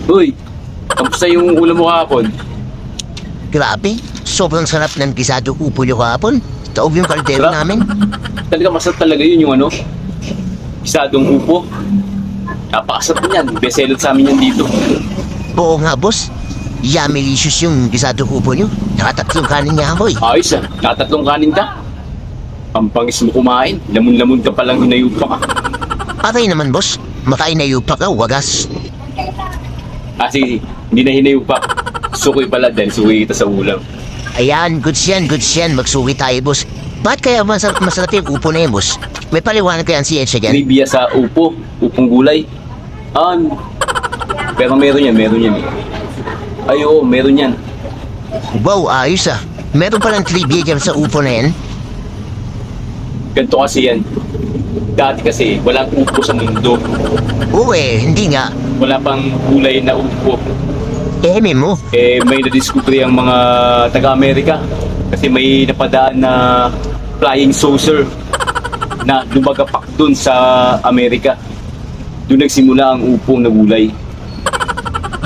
Uy, kamusta yung ulam mo kahapon? Grabe, sobrang sarap ng gisado upo nyo kahapon. Taob yung kaldero Sarap. namin. Talaga masarap talaga yun yung ano, isadong upo. Napakasarap niyan, bestseller sa amin yan dito. Oo nga, boss. Yummy-licious yung gisado upo nyo. Nakatatlong kanin niya, boy. Ayos ah, nakatatlong kanin ka. Pampangis mo kumain, lamun-lamun ka palang hinayupa ka. Patay naman, boss. Makainayo pa ka, wagas. Ah sige, hindi na hinayupa. Sukoy pala dahil sukoy kita sa ulam. Ayan, goods yan. Magsuwi tayo, boss. Ba't kaya masarap yung upo na yun, boss? May paliwanag kaya ang siyensya dyan? Trivia sa upo, upong gulay. Pero meron yan. Ay oo, meron yan. Wow, ayos ah. Meron palang trivia dyan sa upo na yan. Ganito kasi yan. Dati kasi, walang upo sa mundo. Oo hindi nga. Wala pang gulay na upo. Mo. May nadiskubre ang mga taga-Amerika. Kasi may napadaan na flying saucer na lumagapak dun sa Amerika. Doon nagsimula ang upo na gulay.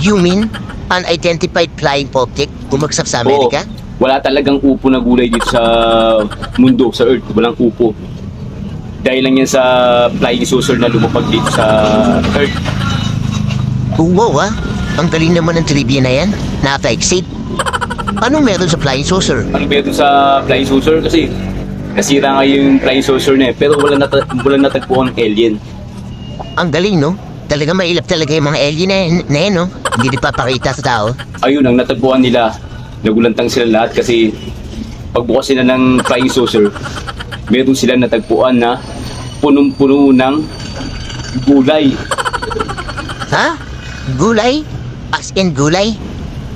You mean, unidentified flying object bumagsak sa Amerika? Oo, wala talagang upo na gulay dito sa mundo, sa Earth. Walang upo. Dahil lang yan sa flying saucer na lumapag dito sa Earth. Wow ang galing naman ng trivia na yan. Nakaka-excite. Anong meron sa flying saucer? Ano ba ito sa flying saucer? Kasi nasira nga yung flying saucer na pero wala natagpuan ng alien. Ang galing, no? Talaga mailap talaga yung mga alien na yan, no? Hindi nagpapakita sa tao. Ayun, ang natagpuan nila, nagulantang sila lahat kasi pagbukas sila ng flying saucer, meron sila natagpuan na punong-puno ng gulay. Ha? Gulay? As in gulay?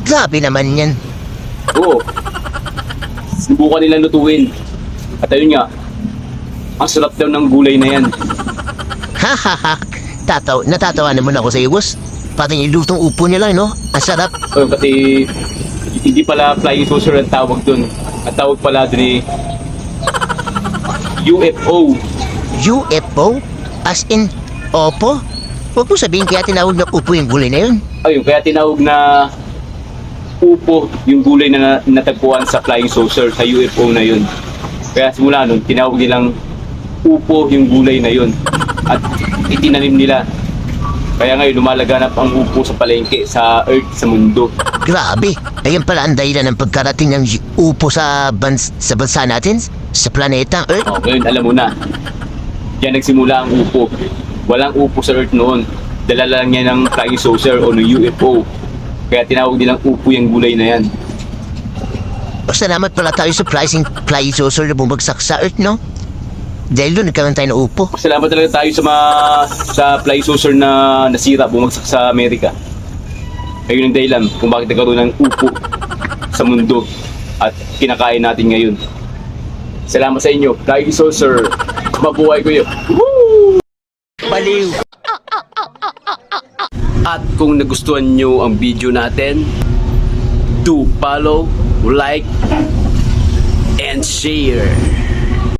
Grabe naman yan. Oo. Subukan nila lutuin. At ayun nga, ang sarap daw ng gulay na yan. Ha. Natatawa naman ako sa iyo, boss. Pati yung lutong upo niya lang, no? Ang sarap. Kasi hindi pala flying saucer ang tawag dun. Ang tawag pala dun UFO. UFO? As in, opo? Huwag mo sabihin kaya tinawag na upo yung gulay na yun. Ayun, kaya tinawag na upo yung gulay na natagpuan sa flying saucer, sa UFO na yun. Kaya simula nun, tinawag nilang upo yung gulay na yun. At itinanim nila. Kaya ngayon, lumalaganap ang upo sa palengke, sa Earth, sa mundo. Grabe. Ayan pala ang dahilan ng pagkarating ng upo sa bansa natin, sa planeta Earth. O, ngayon, alam mo na. Diyan nagsimula ang upo. Walang upo sa Earth noon. Dala lang niya ng flying saucer o ng UFO. Kaya tinawag nilang upo yung gulay na yan. Salamat pala tayo sa flying saucer na bumagsak sa Earth, no? Dahil doon nagkaroon tayo ng upo. Salamat talaga tayo sa flying saucer na nasira, bumagsak sa Amerika. Ayun ang dahilan kung bakit nagkaroon ng upo sa mundo at kinakain natin ngayon. Salamat sa inyo, flying saucer. Mabuhay ko yun. Woo! Baliw! At kung nagustuhan nyo ang video natin, do follow, like, and share.